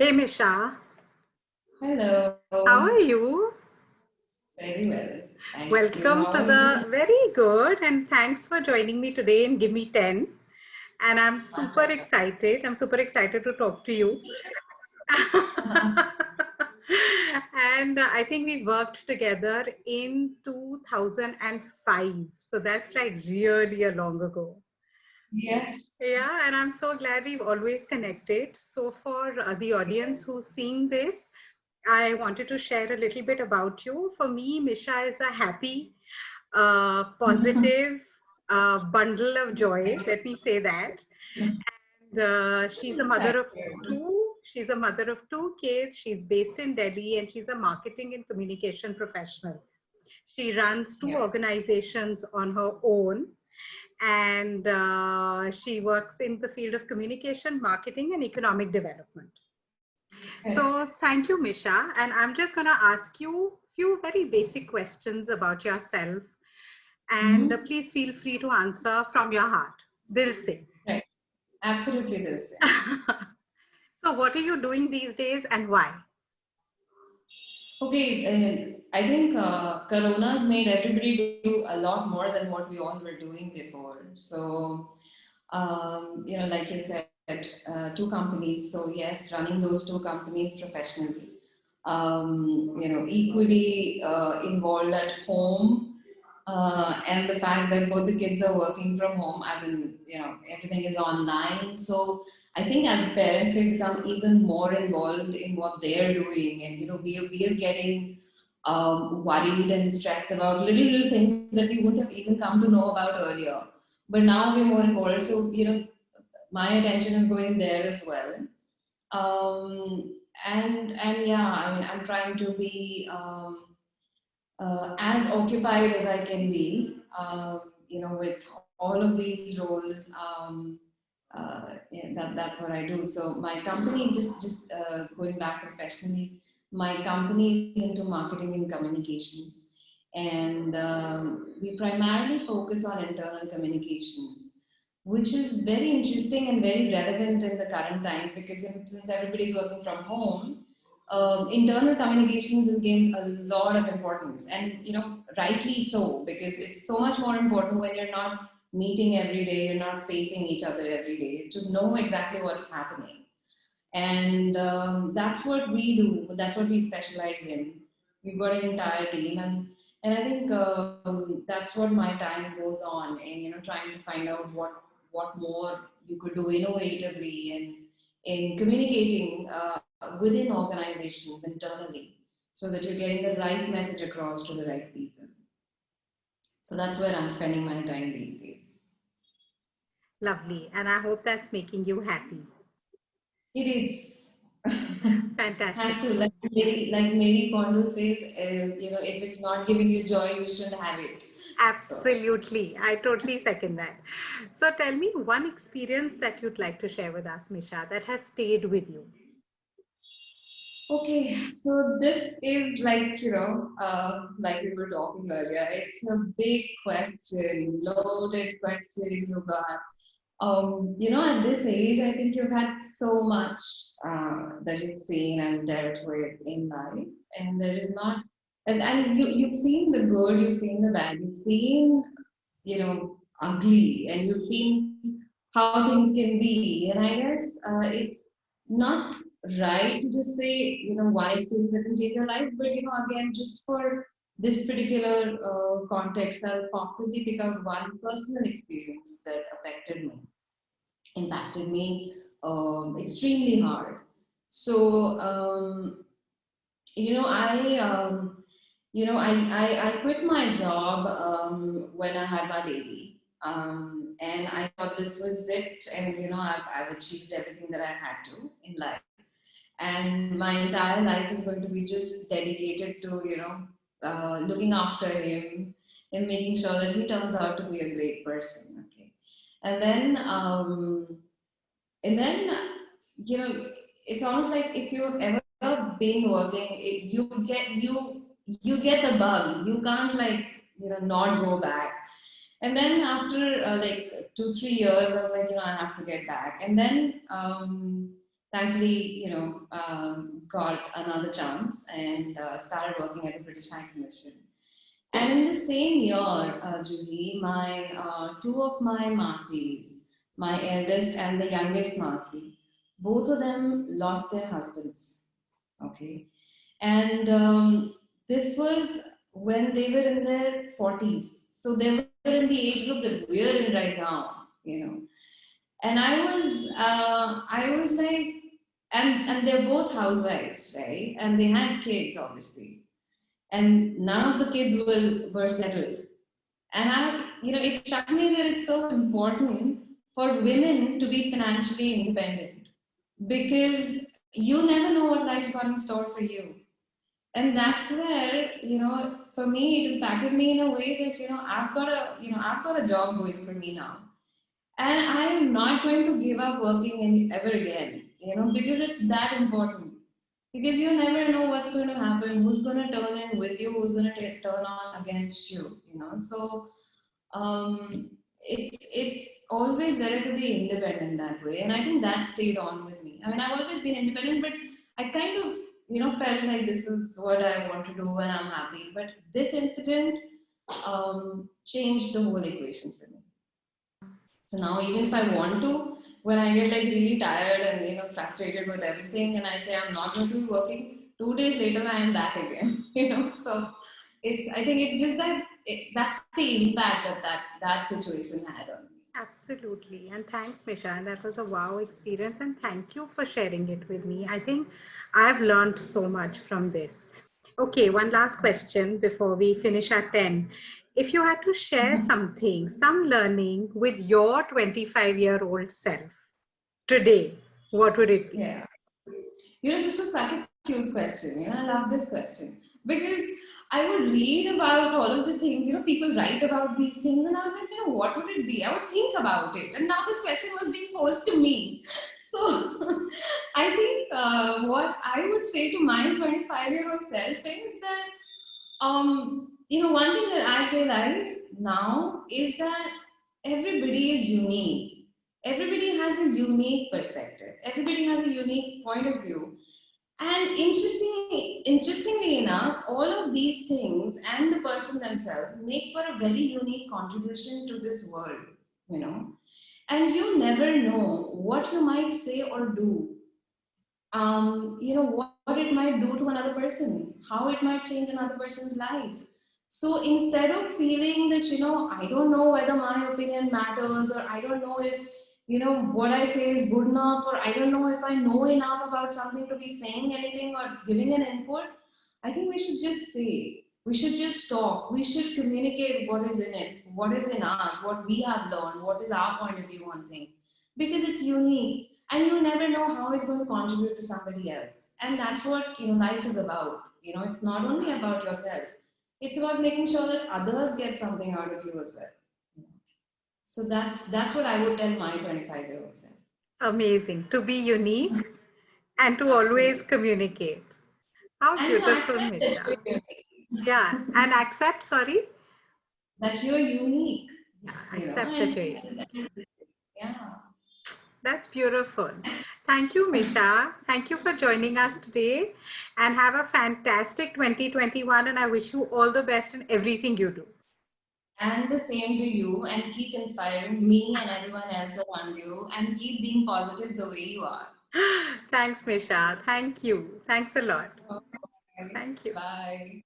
Hey Misha, how Hello, are you? very well. Thank you. Welcome How to are you? the very good and thanks for joining me today in Give Me 10. And I'm My super pleasure. excited. I'm super excited to talk to you. And I think we worked together in 2005. So that's like really a long ago. Yes. Yeah, and I'm so glad we've always connected. So, for the audience who's seeing this, I wanted to share a little bit about you. For me, Misha is a happy, positive bundle of joy. Let me say that. And she's a Thank mother of you. two. She's a mother of two kids. She's based in Delhi and she's a marketing and communication professional. She runs two Yeah. organizations on her own and she works in the field of communication, marketing, and economic development. Correct. So, thank you, Misha. And I'm just going to ask you a few very basic questions about yourself. And Mm-hmm. please feel free to answer from your heart. Dil se. Right. Absolutely, Dilse. So, what are you doing these days and why? Okay, I think Corona's made everybody do a lot more than what we all were doing before. So, like you said, two companies. So yes, running those two companies professionally. Equally involved at home, and the fact that both the kids are working from home, as in everything is online. So I think as parents we become even more involved in what they're doing, and we are getting worried and stressed about little things that we wouldn't have even come to know about earlier. But now we're more involved, so my attention is going there as well. And yeah, I mean, I'm trying to be as occupied as I can be, with all of these roles. Yeah, that's what I do. So my company, just going back professionally, my company is into marketing and communications, and we primarily focus on internal communications, which is very interesting and very relevant in the current times because since everybody's working from home, internal communications has gained a lot of importance, and rightly so, because it's so much more important when you're not meeting every day, you're not facing each other every day, to know exactly what's happening. And that's what we do. That's what we specialize in. We've got an entire team, and I think that's what my time goes on in trying to find out what more you could do innovatively and in communicating within organizations internally, so that you're getting the right message across to the right people. So that's where I'm spending my time these days. Lovely. And I hope that's making you happy. It is. Has Fantastic. to, like Mary Kondo says, if it's not giving you joy, you shouldn't have it. So, Absolutely. I totally second that. So tell me one experience that you'd like to share with us, Misha, that has stayed with you. okay, so this is like we were talking earlier, it's a big question, loaded question you got. At this age, I think you've had so much that you've seen and dealt with in life, and there is not, and you've seen the good, you've seen the bad, you've seen, ugly, and you've seen how things can be. And I guess it's not right to just say, one experience that can change your life, but again, just for this particular context, I'll possibly pick out one personal experience that impacted me extremely hard. So, I I quit my job when I had my baby. And I thought this was it, and I've achieved everything that I had to in life, and my entire life is going to be just dedicated to looking after him and making sure that he turns out to be a great person. Okay, and then and then it's almost like if you've ever been working, you get the bug. You can't not go back. And then after like 2 3 years, I was like, I have to get back. And then Thankfully, got another chance and started working at the British High Commission. And in the same year, Julie, my two of my Masis, my eldest and the youngest Masi, both of them lost their husbands. Okay, and this was when they were in their 40s, so they were in the age group that we're in right now. And I was like, and they're both housewives, right? And they had kids, obviously, and none of the kids were settled. And it struck me that it's so important for women to be financially independent, because you never know what life's got in store for you. And that's where, for me, it impacted me in a way that, I've got a job going for me now. And I am not going to give up working ever again, because it's that important. Because you never know what's going to happen, who's going to turn in with you, who's going to turn on against you. So it's always better to be independent that way, and I think that stayed on with me. I mean, I've always been independent, but I kind of felt like this is what I want to do and I'm happy. But this incident changed the whole equation for me. So now, even if I want to, when I get like really tired and frustrated with everything, and I say I'm not going to be working, 2 days later I am back again. So I think it's just that that's the impact that situation had on me. Absolutely. And thanks, Misha. And that was a wow experience. And thank you for sharing it with me. I think I've learned so much from this. Okay, one last question before we finish at 10. If you had to share something, some learning with your 25-year-old self today, what would it be? Yeah. This was such a cute question. I love this question because I would read about all of the things, people write about these things, and I was like, what would it be? I would think about it. And now this question was being posed to me. So I think what I would say to my 25-year-old self is that, one thing that I realize now is that everybody is unique. Everybody has a unique perspective. Everybody has a unique point of view. And interestingly enough, all of these things and the person themselves make for a very unique contribution to this world, you know. And you never know what you might say or do, what it might do to another person, how it might change another person's life. So instead of feeling that, I don't know whether my opinion matters, or I don't know if, what I say is good enough, or I don't know if I know enough about something to be saying anything or giving an input, I think we should just say, we should just talk, we should communicate what is in it, what is in us, what we have learned, what is our point of view on things, because it's unique and you never know how it's going to contribute to somebody else. And that's what life is about. It's not only about yourself, it's about making sure that others get something out of you as well. So that's what I would tell my 25-year-old self. Amazing. To be unique and to always Absolutely. communicate. How And to beautiful, accept that Misha. you're unique. Yeah. And accept, sorry. That you're unique. Yeah, you know accept that and, you're unique. and yeah. That's beautiful. Thank you, Misha. Thank you for joining us today and have a fantastic 2021. And I wish you all the best in everything you do. And the same to you, and keep inspiring me and everyone else around you, and keep being positive the way you are. Thanks, Misha. Thank you. Thanks a lot. Okay. Thank you. Bye.